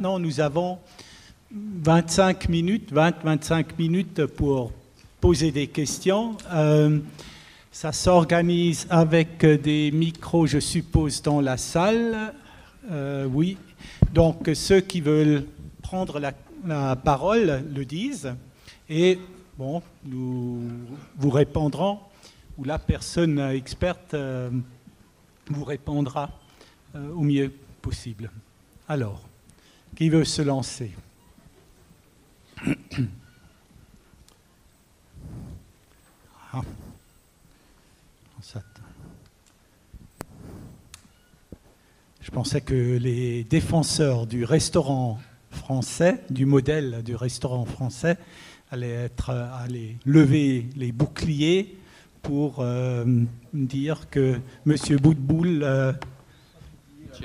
maintenant, nous avons 25 minutes, 20-25 minutes pour poser des questions. Ça s'organise avec des micros, je suppose, dans la salle. Oui. Donc, ceux qui veulent prendre la parole le disent. Et, bon, nous vous répondrons, ou la personne experte vous répondra au mieux possible. Alors, qui veut se lancer ? Ah. Je pensais que les défenseurs du restaurant français, du modèle du restaurant français, allaient lever les boucliers pour dire que M. Boutboul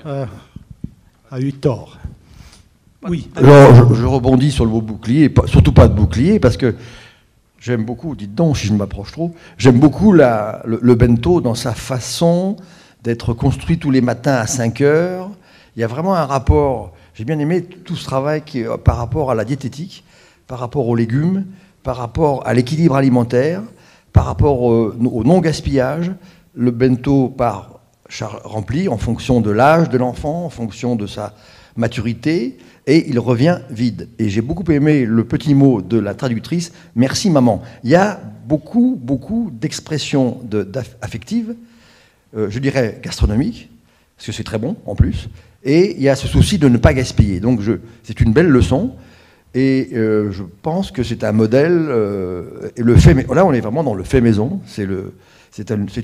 a eu tort. Oui. Alors, je rebondis sur le mot bouclier, surtout pas de bouclier, parce que j'aime beaucoup, dites donc si je m'approche trop, j'aime beaucoup le bento dans sa façon d'être construit tous les matins à 5 heures. Il y a vraiment un rapport, j'ai bien aimé tout ce travail qui est par rapport à la diététique, par rapport aux légumes, par rapport à l'équilibre alimentaire, par rapport au non-gaspillage, le bento rempli en fonction de l'âge de l'enfant, en fonction de sa maturité, et il revient vide. Et j'ai beaucoup aimé le petit mot de la traductrice, « Merci maman ». Il y a beaucoup d'expressions affectives, je dirais gastronomiques, parce que c'est très bon en plus, et il y a ce souci de ne pas gaspiller. Donc c'est une belle leçon, et je pense que c'est un modèle, et là on est vraiment dans le fait maison, c'est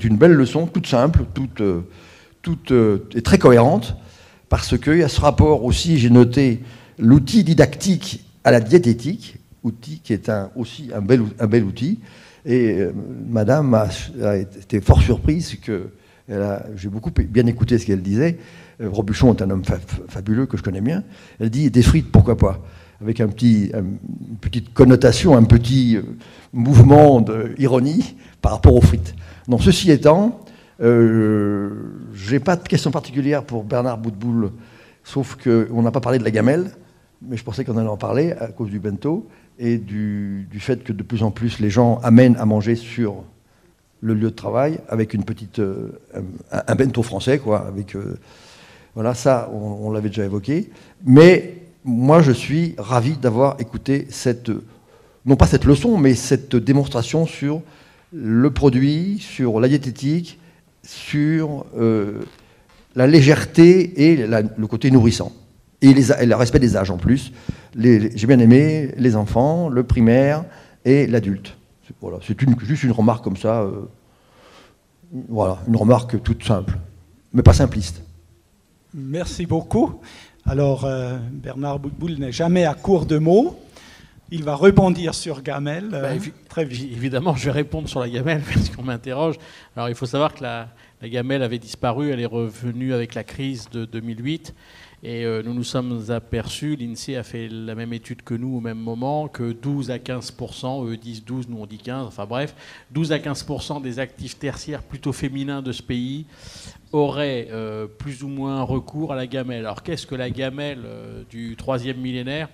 une belle leçon, toute simple, toute et très cohérente, parce qu'il y a ce rapport aussi, j'ai noté, l'outil didactique à la diététique, outil qui est aussi un bel outil. Et madame a été fort surprise que j'ai beaucoup bien écouté ce qu'elle disait. Robuchon est un homme fabuleux que je connais bien. Elle dit des frites, pourquoi pas, avec une petite connotation, un petit mouvement d'ironie par rapport aux frites. Donc ceci étant, j'ai pas de question particulière pour Bernard Boutboul, sauf qu'on n'a pas parlé de la gamelle, mais je pensais qu'on allait en parler à cause du bento et du fait que de plus en plus les gens amènent à manger sur le lieu de travail avec un bento français, quoi. Voilà, ça, on l'avait déjà évoqué. Mais moi, je suis ravi d'avoir écouté non pas cette leçon, mais cette démonstration sur le produit, sur la diététique, sur la légèreté et le côté nourrissant. Et le respect des âges en plus. J'ai bien aimé les enfants, le primaire et l'adulte. Voilà, c'est juste une remarque comme ça. Voilà, une remarque toute simple, mais pas simpliste. Merci beaucoup. Alors, Bernard Boutboul n'est jamais à court de mots. Il va rebondir sur gamelle très vite. Évidemment, je vais répondre sur la gamelle parce qu'on m'interroge. Alors, il faut savoir que la gamelle avait disparu. Elle est revenue avec la crise de 2008. Et nous nous sommes aperçus, l'INSEE a fait la même étude que nous au même moment, que 12 à 15%, eux disent 12, nous on dit 15, enfin bref, 12 à 15% des actifs tertiaires plutôt féminins de ce pays auraient plus ou moins recours à la gamelle. Alors qu'est-ce que la gamelle du 3e millénaire ?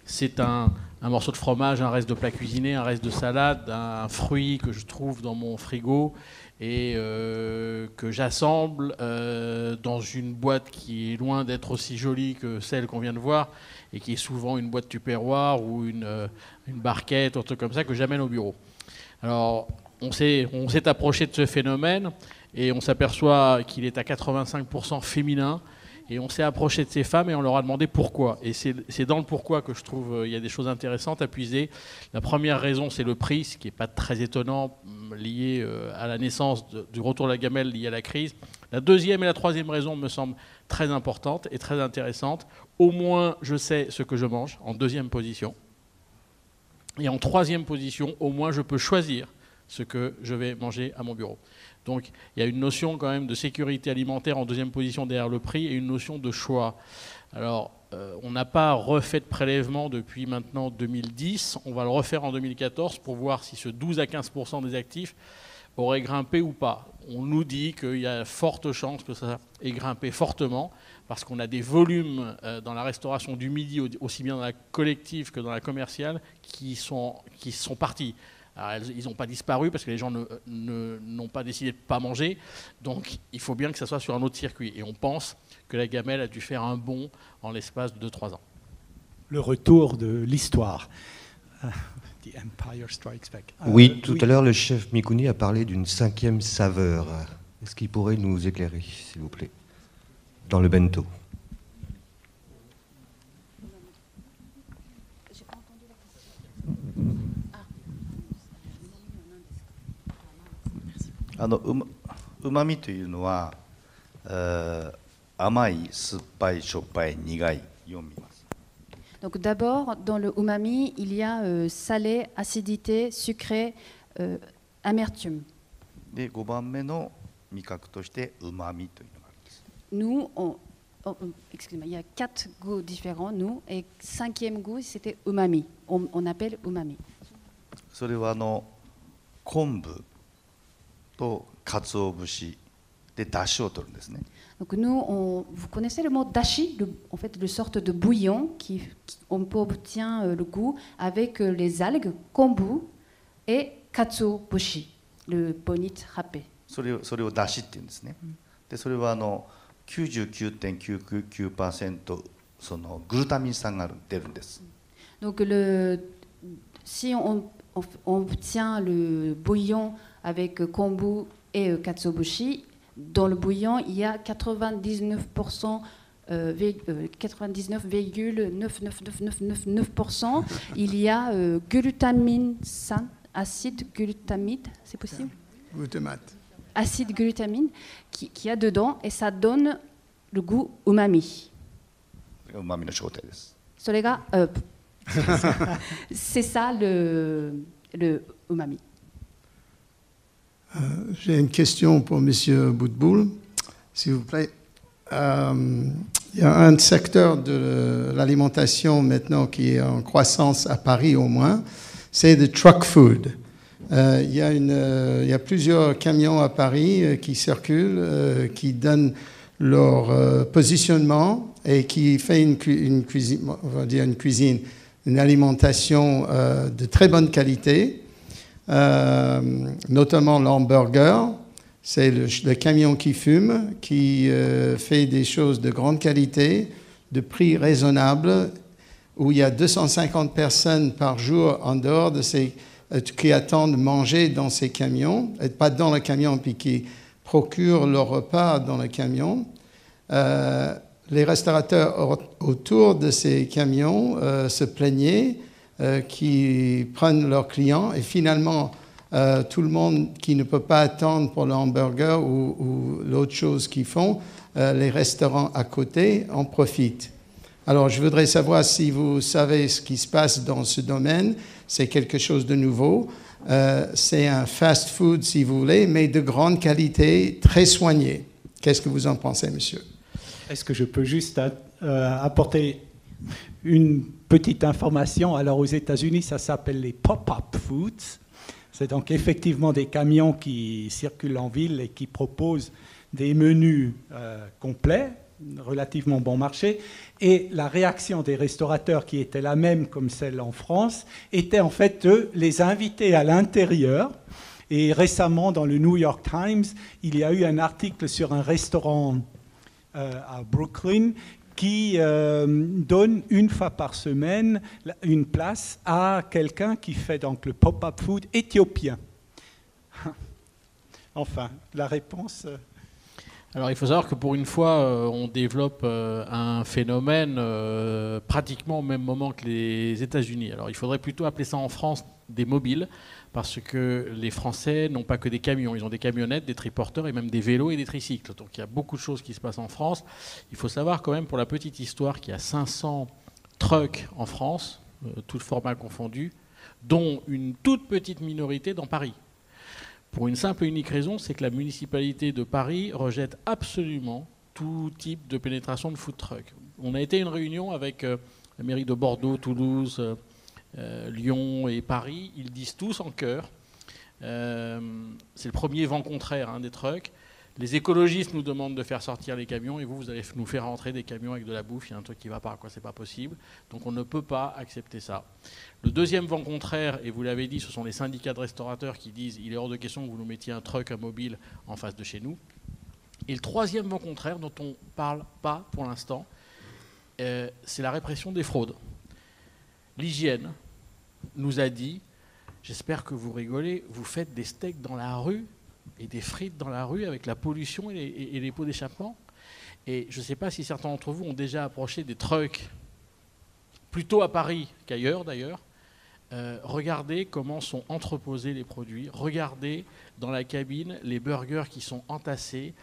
C'est un morceau de fromage, un reste de plat cuisiné, un reste de salade, un fruit que je trouve dans mon frigo et que j'assemble dans une boîte qui est loin d'être aussi jolie que celle qu'on vient de voir et qui est souvent une boîte tupperware ou une barquette, un truc comme ça que j'amène au bureau. Alors, on s'est approché de ce phénomène et on s'aperçoit qu'il est à 85% féminin. Et on s'est approché de ces femmes et on leur a demandé pourquoi. Et c'est dans le pourquoi que je trouve il y a des choses intéressantes à puiser. La première raison, c'est le prix, ce qui n'est pas très étonnant, lié à la naissance du retour de la gamelle lié à la crise. La deuxième et la troisième raison me semblent très importantes et très intéressantes. Au moins, je sais ce que je mange, en deuxième position. Et en troisième position, au moins, je peux choisir ce que je vais manger à mon bureau. Donc il y a une notion quand même de sécurité alimentaire en deuxième position derrière le prix et une notion de choix. Alors on n'a pas refait de prélèvement depuis maintenant 2010, on va le refaire en 2014 pour voir si ce 12 à 15% des actifs aurait grimpé ou pas. On nous dit qu'il y a forte chance que ça ait grimpé fortement, parce qu'on a des volumes dans la restauration du midi, aussi bien dans la collective que dans la commerciale, qui sont partis. Alors, ils n'ont pas disparu parce que les gens n'ont pas décidé de ne pas manger. Donc il faut bien que ça soit sur un autre circuit. Et on pense que la gamelle a dû faire un bond en l'espace de 2-3 ans. Le retour de l'histoire. The Empire Strikes Back. Oui, tout à l'heure, le chef Mikuni a parlé d'une 5e saveur. Est-ce qu'il pourrait nous éclairer, s'il vous plaît, dans le bento? Umami というのは、甘い、酸っぱい、しょっぱい、苦いを見ます。 Donc d'abord, dans le umami, il y a salé, acidité, sucré, amertume. で、5番目の味覚として旨味というのがあるんです。 Nous, excusez-moi, il y a 4 goûts différents, nous, et 5e goût, c'était umami. On appelle umami. それは昆布と鰹節で出汁を取るんですね。 Donc nous, vous connaissez le mot dashi, en fait, une sorte de bouillon on obtient le goût avec les algues, kombu et katsuobushi, le bonite râpé. それを出汁っていうんですね。で、それは99.999% そのグルタミン酸が出るんです。 Donc si on obtient le bouillon avec kombu et katsuobushi, dans le bouillon, il y a 99%, 99,99999%, il y a glutamine, acide glutamide, c'est possible? Glutamate. Acide glutamine qui a dedans et ça donne le goût umami. 旨味の正体です。 C'est ça le umami. J'ai une question pour M. Boutboul, s'il vous plaît. Il y a un secteur de l'alimentation maintenant qui est en croissance à Paris au moins, c'est le truck food. Il y a plusieurs camions à Paris qui circulent, qui donnent leur positionnement et qui fait une cuisine, on va dire une alimentation de très bonne qualité. Notamment l'hamburger, c'est le camion qui fume, qui fait des choses de grande qualité, de prix raisonnable, où il y a 250 personnes par jour en dehors de qui attendent manger dans ces camions, et pas dans le camion, puis qui procurent leur repas dans le camion. Les restaurateurs autour de ces camions se plaignaient qui prennent leurs clients et finalement tout le monde qui ne peut pas attendre pour le hamburger ou l'autre chose qu'ils font, les restaurants à côté en profitent. Alors je voudrais savoir si vous savez ce qui se passe dans ce domaine. C'est quelque chose de nouveau. C'est un fast food si vous voulez, mais de grande qualité, très soigné. Qu'est-ce que vous en pensez, monsieur? Est-ce que je peux juste apporter une petite information? Alors aux États-Unis, ça s'appelle les pop-up foods. C'est donc effectivement des camions qui circulent en ville et qui proposent des menus complets, relativement bon marché. Et la réaction des restaurateurs, qui était la même comme celle en France, était en fait de les inviter à l'intérieur. Et récemment, dans le New York Times, il y a eu un article sur un restaurant à Brooklyn qui donne une fois par semaine une place à quelqu'un qui fait donc le pop-up food éthiopien. Enfin, la réponse... Alors il faut savoir que pour une fois, on développe un phénomène pratiquement au même moment que les États-Unis. Alors il faudrait plutôt appeler ça en France des mobiles, parce que les Français n'ont pas que des camions, ils ont des camionnettes, des triporteurs et même des vélos et des tricycles. Donc il y a beaucoup de choses qui se passent en France. Il faut savoir quand même, pour la petite histoire, qu'il y a 500 trucks en France, tout format confondu, dont une toute petite minorité dans Paris. Pour une simple et unique raison, c'est que la municipalité de Paris rejette absolument tout type de pénétration de food truck. On a été à une réunion avec la mairie de Bordeaux, Toulouse, Lyon et Paris. Ils disent tous en chœur C'est le premier vent contraire des trucks. Les écologistes nous demandent de faire sortir les camions et vous allez nous faire rentrer des camions avec de la bouffe. Il y a un truc qui ne va pas, c'est pas possible. Donc on ne peut pas accepter ça. Le deuxième vent contraire, et vous l'avez dit, ce sont les syndicats de restaurateurs qui disent il est hors de question que vous nous mettiez un truck, un mobile en face de chez nous. Et le troisième vent contraire, dont on ne parle pas pour l'instant, c'est la répression des fraudes. L'hygiène nous a dit, j'espère que vous rigolez, vous faites des steaks dans la rue et des frites dans la rue avec la pollution et les pots d'échappement. Et je ne sais pas si certains d'entre vous ont déjà approché des trucks, plutôt à Paris qu'ailleurs d'ailleurs. Regardez comment sont entreposés les produits. Regardez dans la cabine les burgers qui sont entassés,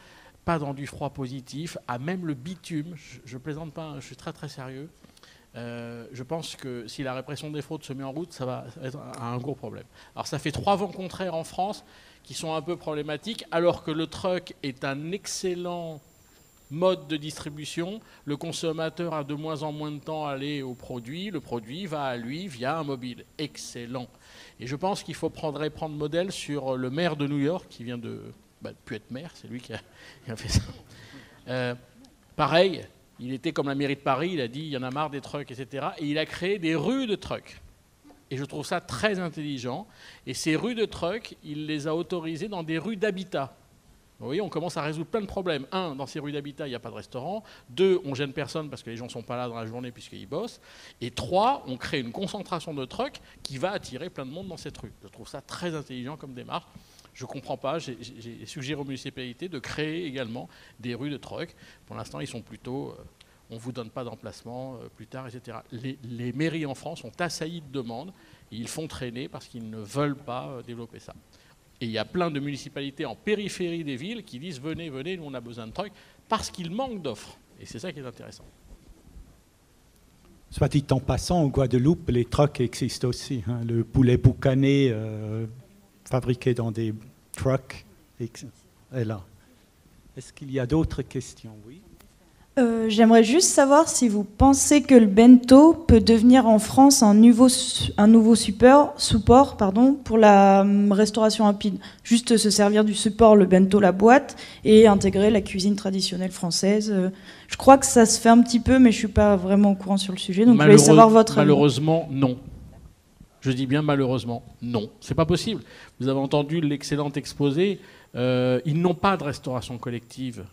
pas dans du froid positif, à même le bitume. Je ne plaisante pas, je suis très très sérieux. Je pense que si la répression des fraudes se met en route, ça va être un gros problème. Alors ça fait 3 vents contraires en France qui sont un peu problématiques, alors que le truck est un excellent mode de distribution. Le consommateur a de moins en moins de temps à aller au produit. Le produit va à lui via un mobile. Excellent. Et je pense qu'il faudrait prendre modèle sur le maire de New York, qui vient de plus être maire, c'est lui qui a fait ça. Pareil, il était comme la mairie de Paris, il a dit il y en a marre des trucks, etc. Et il a créé des rues de trucks. Et je trouve ça très intelligent. Et ces rues de trucks, il les a autorisées dans des rues d'habitat. Vous voyez, on commence à résoudre plein de problèmes. 1, dans ces rues d'habitat, il n'y a pas de restaurant. 2, on gêne personne parce que les gens ne sont pas là dans la journée puisqu'ils bossent. Et 3, on crée une concentration de trucks qui va attirer plein de monde dans cette rue. Je trouve ça très intelligent comme démarche. Je ne comprends pas, j'ai suggéré aux municipalités de créer également des rues de trucks. Pour l'instant, ils sont plutôt... on ne vous donne pas d'emplacement plus tard, etc. Les mairies en France sont assaillies de demandes. Et ils font traîner parce qu'ils ne veulent pas développer ça. Et il y a plein de municipalités en périphérie des villes qui disent « venez, venez, nous on a besoin de trucks » parce qu'il manque d'offres. Et c'est ça qui est intéressant. Soit dit en passant, en Guadeloupe, les trucks existent aussi. Le poulet boucané fabriqué dans des trucks est là. Est-ce qu'il y a d'autres questions? Oui. J'aimerais juste savoir si vous pensez que le bento peut devenir en France un nouveau support pour la restauration rapide. Juste se servir du support, le bento, la boîte, et intégrer la cuisine traditionnelle française. Je crois que ça se fait un petit peu, mais je ne suis pas vraiment au courant sur le sujet. Donc je voulais savoir votre avis. Malheureusement, non. Je dis bien malheureusement, non. C'est pas possible. Vous avez entendu l'excellent exposé. Ils n'ont pas de restauration collective,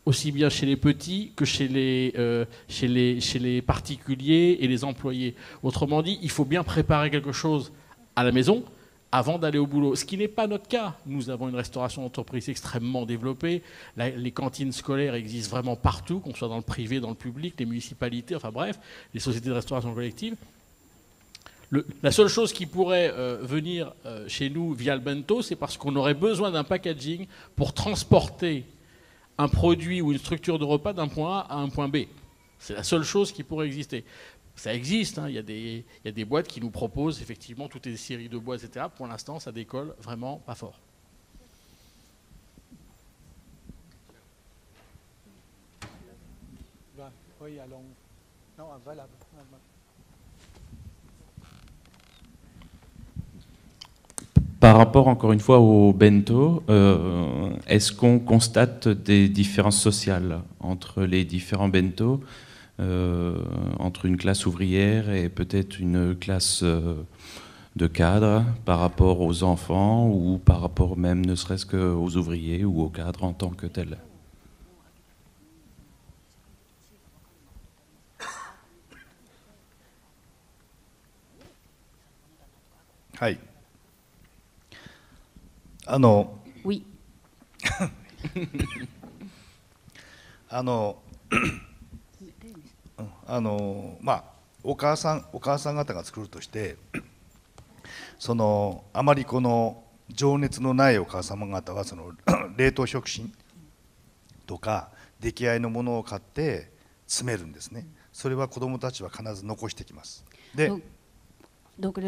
aussi bien chez les petits que chez les particuliers et les employés. Autrement dit, il faut bien préparer quelque chose à la maison avant d'aller au boulot. Ce qui n'est pas notre cas. Nous avons une restauration d'entreprise extrêmement développée. Les cantines scolaires existent vraiment partout, qu'on soit dans le privé, dans le public, les municipalités, enfin bref, les sociétés de restauration collective. La seule chose qui pourrait venir chez nous via le bento, c'est parce qu'on aurait besoin d'un packaging pour transporter un produit ou une structure de repas d'un point A à un point B. C'est la seule chose qui pourrait exister. Ça existe, il y a des boîtes qui nous proposent effectivement toutes les séries de boîtes, etc. Pour l'instant, ça décolle vraiment pas fort. Oui, allons. Non, voilà. Par rapport, encore une fois, au bento, est-ce qu'on constate des différences sociales entre les différents bento, entre une classe ouvrière et peut-être une classe de cadres par rapport aux enfants ou par rapport même ne serait-ce qu'aux ouvriers ou aux cadres en tant que tels? Oui. Oui. お母さん方が作るとしてあまりこの情熱のないお母様方は冷凍食品とか出来合いのものを買って詰めるんですね。それは子どもたちは必ず残してきます。で Donc,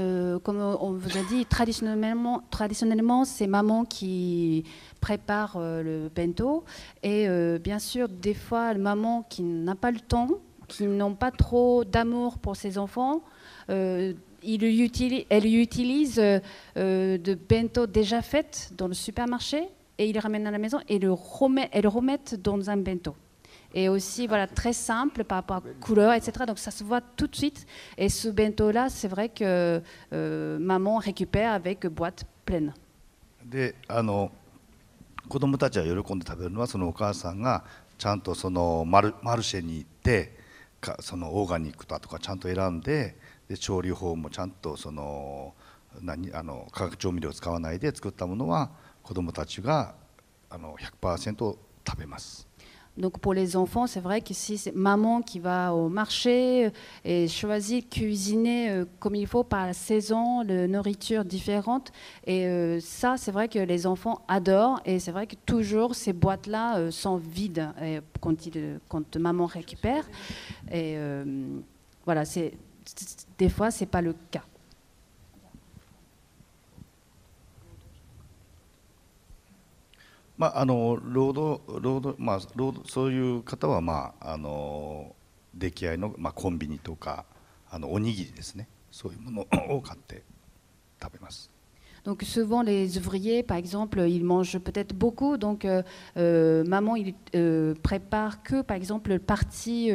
comme on vous a dit, traditionnellement c'est maman qui prépare le bento. Et bien sûr, des fois, maman qui n'a pas le temps, qui n'ont pas trop d'amour pour ses enfants, elle utilise de bento déjà faites dans le supermarché et il le ramène à la maison et elle le remettent dans un bento. Et aussi, voilà, très simple par rapport à la couleur, etc. Donc ça se voit tout de suite. Et ce bento-là, c'est vrai que maman récupère avec boîte pleine. で子供たちは喜んで食べるのはそのお母さんがちゃんとそのマルシェに行ってそのオーガニックだとかちゃんと選んで、で調理法もちゃんとその化学調味料を使わないで作ったものは子供たちが100% 食べます。 Donc pour les enfants, c'est vrai que si c'est maman qui va au marché et choisit cuisiner comme il faut par la saison, la nourriture différente, et ça c'est vrai que les enfants adorent, et c'est vrai que toujours ces boîtes-là sont vides quand maman récupère, et voilà, des fois c'est pas le cas. そういう方は、出来合いの、コンビニとかおにぎりですね、そういうものを買って食べます。 Donc souvent les ouvriers, par exemple, ils mangent peut-être beaucoup, donc maman il prépare que par exemple partie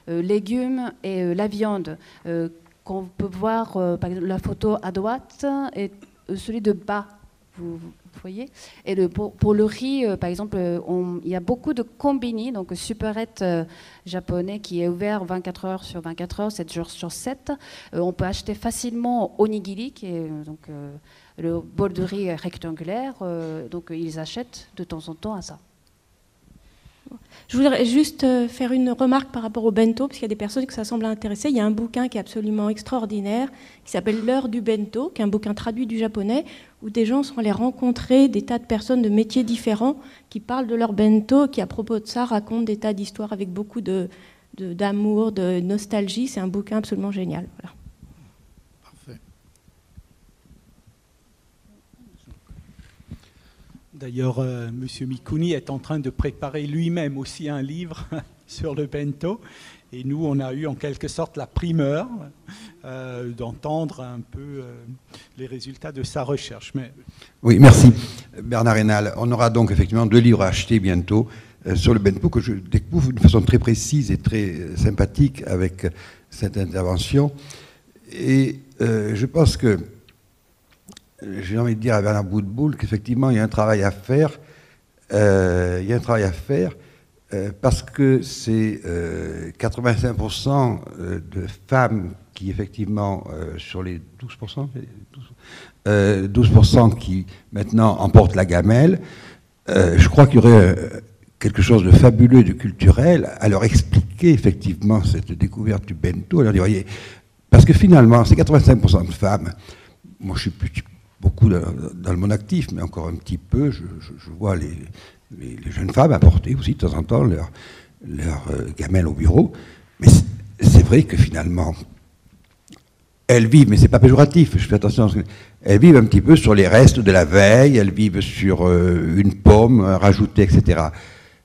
légumes et la viande. Qu'on peut voir par exemple la photo à droite et celui de bas. Vous voyez. Et pour le riz, par exemple, il y a beaucoup de combini, donc supérette japonais qui est ouvert 24 heures sur 24 heures, 7 jours sur 7. On peut acheter facilement onigiri, qui est donc le bol de riz rectangulaire. Donc ils achètent de temps en temps à ça. Je voudrais juste faire une remarque par rapport au bento, parce qu'il y a des personnes que ça semble intéresser. Il y a un bouquin qui est absolument extraordinaire, qui s'appelle L'heure du bento, qui est un bouquin traduit du japonais, où des gens sont allés rencontrer des tas de personnes de métiers différents qui parlent de leur bento, qui à propos de ça racontent des tas d'histoires avec beaucoup d'amour, de nostalgie. C'est un bouquin absolument génial. Voilà. Parfait. D'ailleurs, M. Mikuni est en train de préparer lui-même aussi un livre sur le bento. Et nous, on a eu en quelque sorte la primeur d'entendre un peu les résultats de sa recherche. Mais... Oui, merci Bernard Hénal. On aura donc effectivement 2 livres à acheter bientôt sur le bento que je découvre d'une façon très précise et très sympathique avec cette intervention. Et je pense que j'ai envie de dire à Bernard Boutboul qu'effectivement il y a un travail à faire. Parce que c'est 85% de femmes qui, effectivement, sur les 12% qui maintenant emportent la gamelle, je crois qu'il y aurait quelque chose de fabuleux, de culturel, à leur expliquer effectivement cette découverte du bento, à leur dire, voyez, parce que finalement, c'est 85% de femmes. Moi, je suis plus beaucoup dans le monde actif, mais encore un petit peu, je vois les jeunes femmes apporter aussi de temps en temps leur gamelle au bureau. Mais c'est vrai que finalement, elles vivent, mais c'est pas péjoratif, je fais attention, elles vivent un petit peu sur les restes de la veille, elles vivent sur une pomme rajoutée, etc.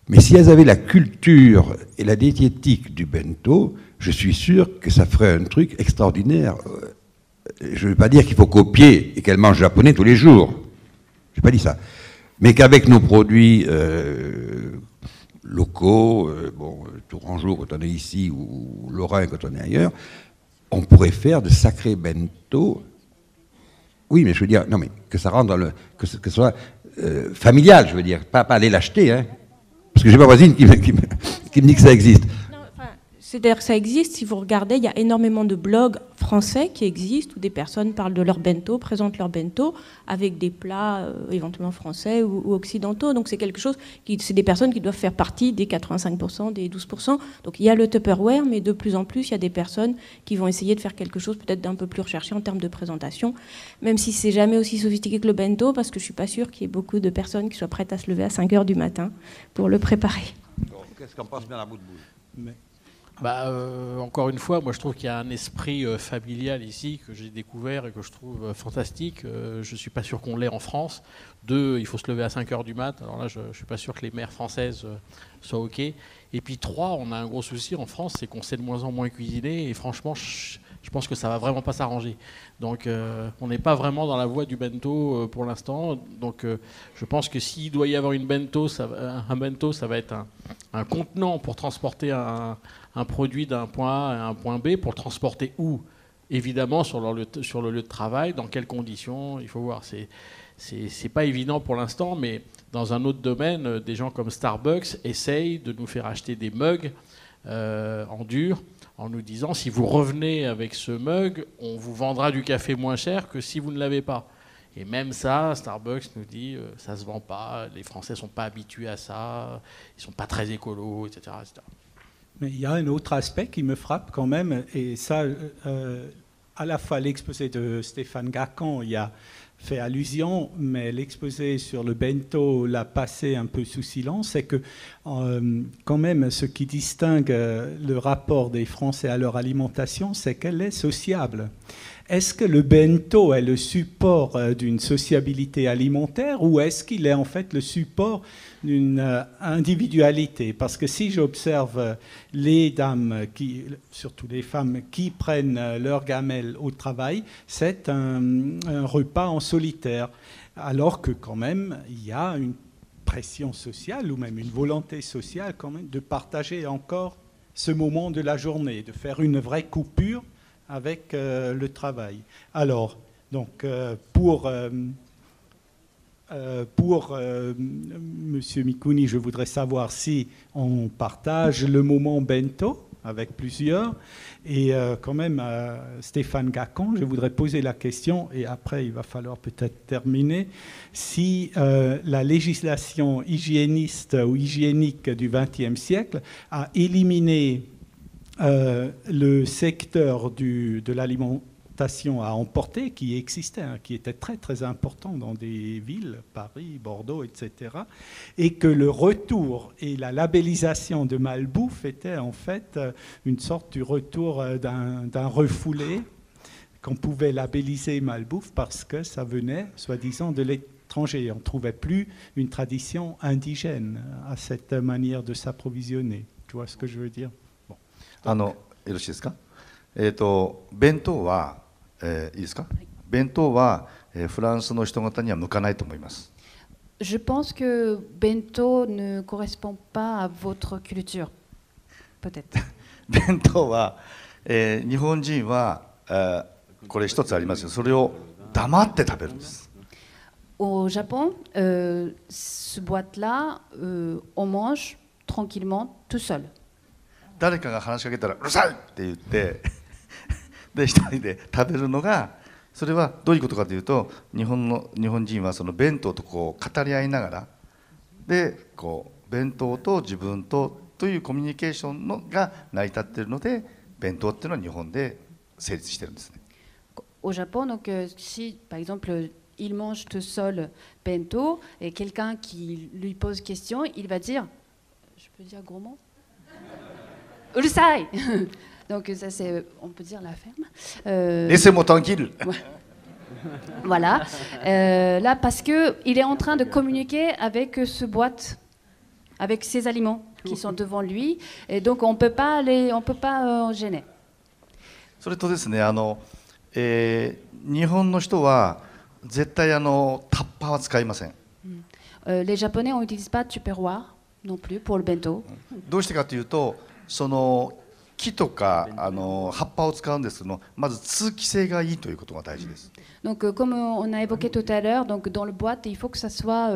Mais si elles avaient la culture et la diététique du bento, je suis sûr que ça ferait un truc extraordinaire. Je ne veux pas dire qu'il faut copier et qu'elles mangent japonais tous les jours. Je n'ai pas dit ça. Mais qu'avec nos produits locaux, Tourangeau quand on est ici, ou Lorrain quand on est ailleurs, on pourrait faire de sacrés bento. Oui, mais je veux dire, non, mais que ça rentre dans que ce soit familial, je veux dire, pas aller l'acheter, hein. Parce que j'ai ma voisine qui me dit que ça existe. C'est-à-dire que ça existe, si vous regardez, il y a énormément de blogs français qui existent où des personnes parlent de leur bento, présentent leur bento avec des plats éventuellement français ou occidentaux. Donc c'est quelque chose, c'est des personnes qui doivent faire partie des 85%, des 12%. Donc il y a le Tupperware, mais de plus en plus, il y a des personnes qui vont essayer de faire quelque chose peut-être d'un peu plus recherché en termes de présentation, même si c'est jamais aussi sophistiqué que le bento, parce que je ne suis pas sûre qu'il y ait beaucoup de personnes qui soient prêtes à se lever à 5 h du matin pour le préparer. Qu'est-ce qu'en pense Bernard Boutboul? Encore une fois, moi je trouve qu'il y a un esprit familial ici que j'ai découvert et que je trouve fantastique. Je ne suis pas sûr qu'on l'ait en France. 2, il faut se lever à 5 h du mat. Alors là, je ne suis pas sûr que les mères françaises soient OK. Et puis 3, on a un gros souci en France, c'est qu'on sait de moins en moins cuisiner. Et franchement, je pense que ça va vraiment pas s'arranger. Donc on n'est pas vraiment dans la voie du bento pour l'instant. Donc je pense que s'il doit y avoir un bento, ça va être un contenant pour transporter un produit d'un point A à un point B, pour le transporter où? Évidemment sur le lieu de travail, dans quelles conditions, il faut voir. C'est pas évident pour l'instant, mais dans un autre domaine, des gens comme Starbucks essayent de nous faire acheter des mugs en dur, en nous disant si vous revenez avec ce mug, on vous vendra du café moins cher que si vous ne l'avez pas. Et même ça, Starbucks nous dit ça se vend pas, les Français sont pas habitués à ça, ils sont pas très écolos, etc., etc. Mais il y a un autre aspect qui me frappe quand même, et ça, à la fois l'exposé de Stéphane Gacon y a fait allusion, mais l'exposé sur le bento l'a passé un peu sous silence, c'est que quand même ce qui distingue le rapport des Français à leur alimentation, c'est qu'elle est sociable. Est-ce que le bento est le support d'une sociabilité alimentaire ou est-ce qu'il est en fait le support d'une individualité? Parce que si j'observe les dames, surtout les femmes, qui prennent leur gamelle au travail, c'est un repas en solitaire. Alors que quand même, il y a une pression sociale ou même une volonté sociale quand même de partager encore ce moment de la journée, de faire une vraie coupure avec le travail. Alors, donc, pour Monsieur Mikuni, je voudrais savoir si on partage le moment bento avec plusieurs. Et quand même, Stéphane Gacon, je voudrais poser la question, et après il va falloir peut-être terminer, si la législation hygiéniste ou hygiénique du XXe siècle a éliminé le secteur de l'alimentation à emporter qui existait, qui était très très important dans des villes, Paris, Bordeaux, etc. Et que le retour et la labellisation de malbouffe était en fait une sorte du retour d'un refoulé qu'on pouvait labelliser malbouffe parce que ça venait, soi-disant, de l'étranger. On ne trouvait plus une tradition indigène à cette manière de s'approvisionner. Tu vois ce que je veux dire? よろしいですか。弁当は、いいですか。弁当は、フランスの人方には向かないと思います。Je pense que bento ne correspond pas à votre culture. Peut-être. 弁当は、日本人は、これ一つありますけど、それを黙って食べるんです。Au Japon, ce boîte-là, on mange tranquillement tout seul. 誰かが話しかけたらうるさいって言ってで一人で食べるのが、それはどういうことかというと、日本人はその弁当とこう語り合いながらで、こう弁当と自分というコミュニケーションが成り立っているので、弁当っていうのは日本で成立してるんですね。Au Japon, donc, si par exemple il mange tout seul bento et quelqu'un qui lui pose question, il va dire, je peux dire gros mot? Urusai. Donc ça c'est, on peut dire la ferme. Laissez-moi tranquille. Voilà. Là parce que il est en train de communiquer avec ce boîte, avec ses aliments qui sont devant lui, et donc on peut pas gêner. それとですね、日本の人は絶対タッパーは使いません。Les Japonais on n'utilise pas de tupperware non plus pour le bento. どうしてかというと、その木とか葉っぱを使うんですけども、まず通気性がいいということが大事です。Donc comme on a évoqué tout à l'heure, donc dans le boîte il faut que ça soit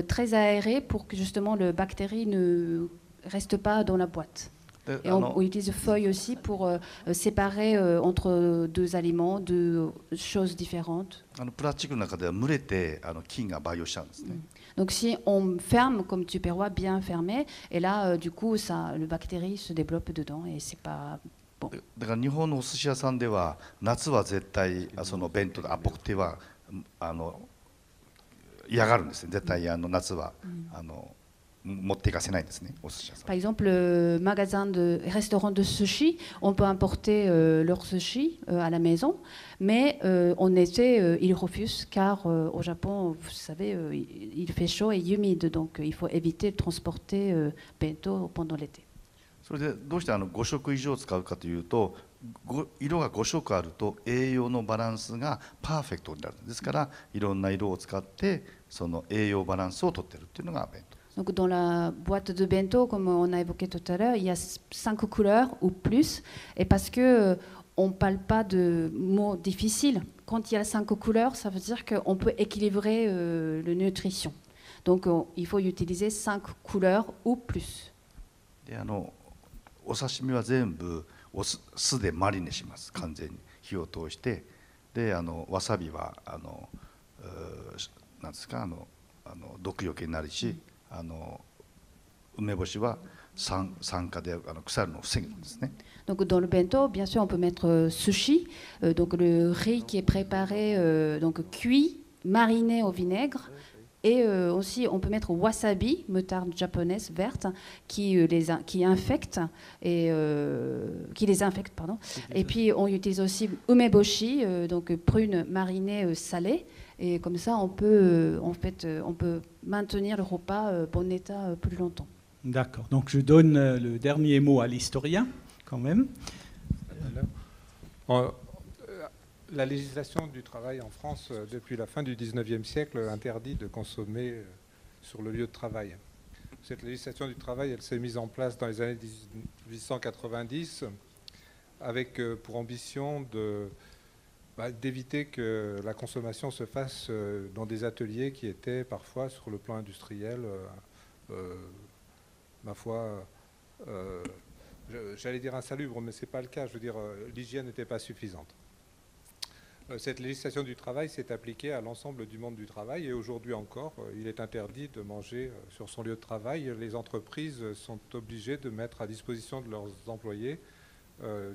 très aéré pour que justement le bactérie ne reste pas dans la boîte. Et on utilise feuilles aussi pour séparer entre deux aliments, deux choses différentes. プラスチックの中では蒸れて菌が培養しちゃうんですね。Donc si on ferme comme tupperware bien fermé, et là du coup le bactérie se développe dedans et c'est pas bon. だから日本のお寿司屋さんでは夏は絶対その弁当ポクテは嫌がるんですね。絶対夏は持っていかせないんですね、お寿司屋さん。Par exemple, restaurant de sushi, on peut importer leur sushi à la maison, mais en été, ils refusent car au Japon, vous savez, il fait chaud et humide, donc il faut éviter de transporter bento pendant l'été. それでどうして5食以上使うかというと、色が5色あると栄養のバランスがパーフェクトになる。ですからいろんな色を使ってその栄養バランスをとってるっていうのが弁当。Donc dans la boîte de bento, comme on a évoqué tout à l'heure, il y a 5 couleurs ou plus, et parce que on ne parle pas de mots difficiles. Quand il y a 5 couleurs, ça veut dire qu'on peut équilibrer la nutrition. Donc il faut utiliser 5 couleurs ou plus. でお刺身は全部酢でマリネします。完全に火を通して、でわさびはなんですか毒よけになるし、梅干しは酸化で腐るのを防ぐんですね。Donc dans le bento, bien sûr, on peut mettre sushi, donc le riz qui est préparé, donc cuit, mariné au vinaigre, et aussi on peut mettre wasabi, moutarde japonaise verte, qui infecte et qui les infecte, pardon. Et puis on utilise aussi umeboshi, donc prune marinée salée, et comme ça on peut on peut maintenir le repas bon état plus longtemps. D'accord. Donc je donne le dernier mot à l'historien, quand même. La législation du travail en France, depuis la fin du 19e siècle, interdit de consommer sur le lieu de travail. Cette législation du travail, elle s'est mise en place dans les années 1890 avec pour ambition d'éviter que la consommation se fasse dans des ateliers qui étaient parfois, sur le plan industriel, ma foi, j'allais dire insalubre, mais ce n'est pas le cas. Je veux dire, l'hygiène n'était pas suffisante. Cette législation du travail s'est appliquée à l'ensemble du monde du travail et aujourd'hui encore, il est interdit de manger sur son lieu de travail. Les entreprises sont obligées de mettre à disposition de leurs employés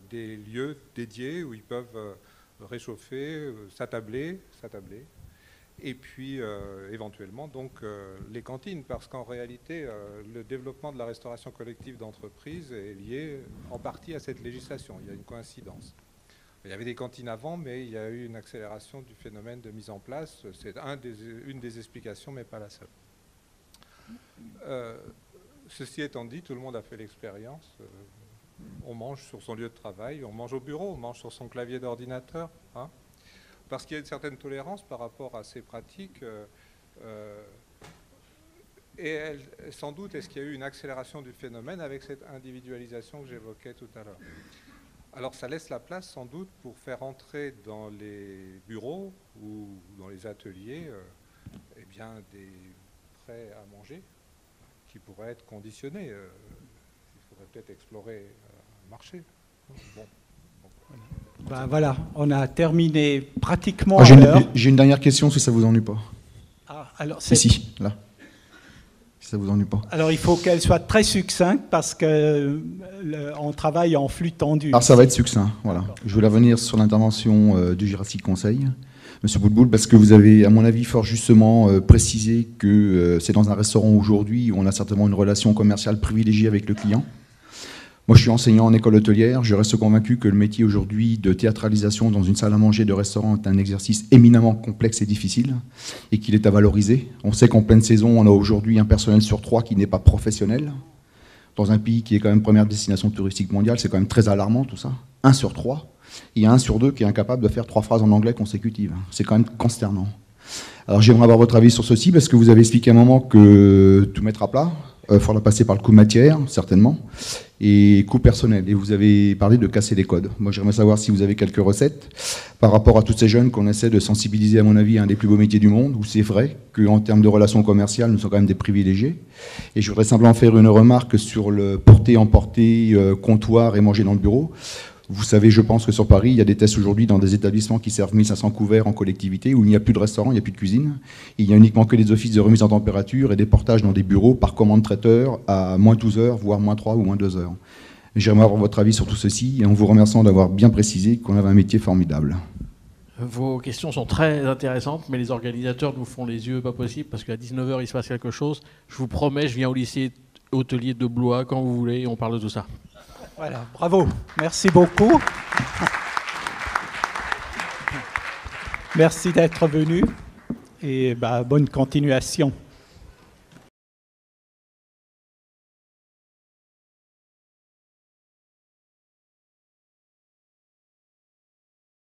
des lieux dédiés où ils peuvent réchauffer, s'attabler, et puis éventuellement donc les cantines, parce qu'en réalité le développement de la restauration collective d'entreprise est lié en partie à cette législation. Il y a une coïncidence. Il y avait des cantines avant, mais il y a eu une accélération du phénomène de mise en place. C'est une des explications, mais pas la seule. Ceci étant dit, tout le monde a fait l'expérience. On mange sur son lieu de travail, on mange au bureau, on mange sur son clavier d'ordinateur. Hein, parce qu'il y a une certaine tolérance par rapport à ces pratiques. Et sans doute, est-ce qu'il y a eu une accélération du phénomène avec cette individualisation que j'évoquais tout à l'heure? Alors ça laisse la place sans doute pour faire entrer dans les bureaux ou dans les ateliers eh bien, des prêts à manger qui pourraient être conditionnés. Il faudrait peut-être explorer un marché. Bon. Ben voilà, on a terminé pratiquement. J'ai une dernière question si ça ne vous ennuie pas. Ah, alors c'est... Ici, là. Ça vous ennuie pas. Alors il faut qu'elle soit très succincte parce qu'on travaille en flux tendu. Alors ça va être succinct, voilà. Je voulais revenir sur l'intervention du Jurassic Conseil, Monsieur Boutboul, parce que vous avez, à mon avis, fort justement précisé que c'est dans un restaurant aujourd'hui où on a certainement une relation commerciale privilégiée avec le client. Moi, je suis enseignant en école hôtelière. Je reste convaincu que le métier aujourd'hui de théâtralisation dans une salle à manger de restaurant est un exercice éminemment complexe et difficile et qu'il est à valoriser. On sait qu'en pleine saison, on a aujourd'hui un personnel sur 3 qui n'est pas professionnel. Dans un pays qui est quand même première destination touristique mondiale, c'est quand même très alarmant tout ça. 1 sur 3. Il y a 1 sur 2 qui est incapable de faire 3 phrases en anglais consécutives. C'est quand même consternant. Alors j'aimerais avoir votre avis sur ceci parce que vous avez expliqué à un moment que tout mettre à plat, il faudra passer par le coût matière, certainement, et coût personnel. Et vous avez parlé de casser les codes. Moi, j'aimerais savoir si vous avez quelques recettes par rapport à tous ces jeunes qu'on essaie de sensibiliser, à mon avis, à un des plus beaux métiers du monde, où c'est vrai qu'en termes de relations commerciales, nous sommes quand même des privilégiés. Et je voudrais simplement faire une remarque sur le porter-emporter, comptoir et manger dans le bureau. Vous savez, je pense que sur Paris, il y a des tests aujourd'hui dans des établissements qui servent 1500 couverts en collectivité, où il n'y a plus de restaurant, il n'y a plus de cuisine. Il n'y a uniquement que des offices de remise en température et des portages dans des bureaux par commande traiteur à moins 12 heures, voire moins 3 ou moins 2 heures. J'aimerais avoir votre avis sur tout ceci, et en vous remerciant d'avoir bien précisé qu'on avait un métier formidable. Vos questions sont très intéressantes, mais les organisateurs nous font les yeux pas possible, parce qu'à 19h, il se passe quelque chose. Je vous promets, je viens au lycée hôtelier de Blois quand vous voulez, et on parle de tout ça. Voilà, bravo. Merci beaucoup. Merci d'être venu et bonne continuation.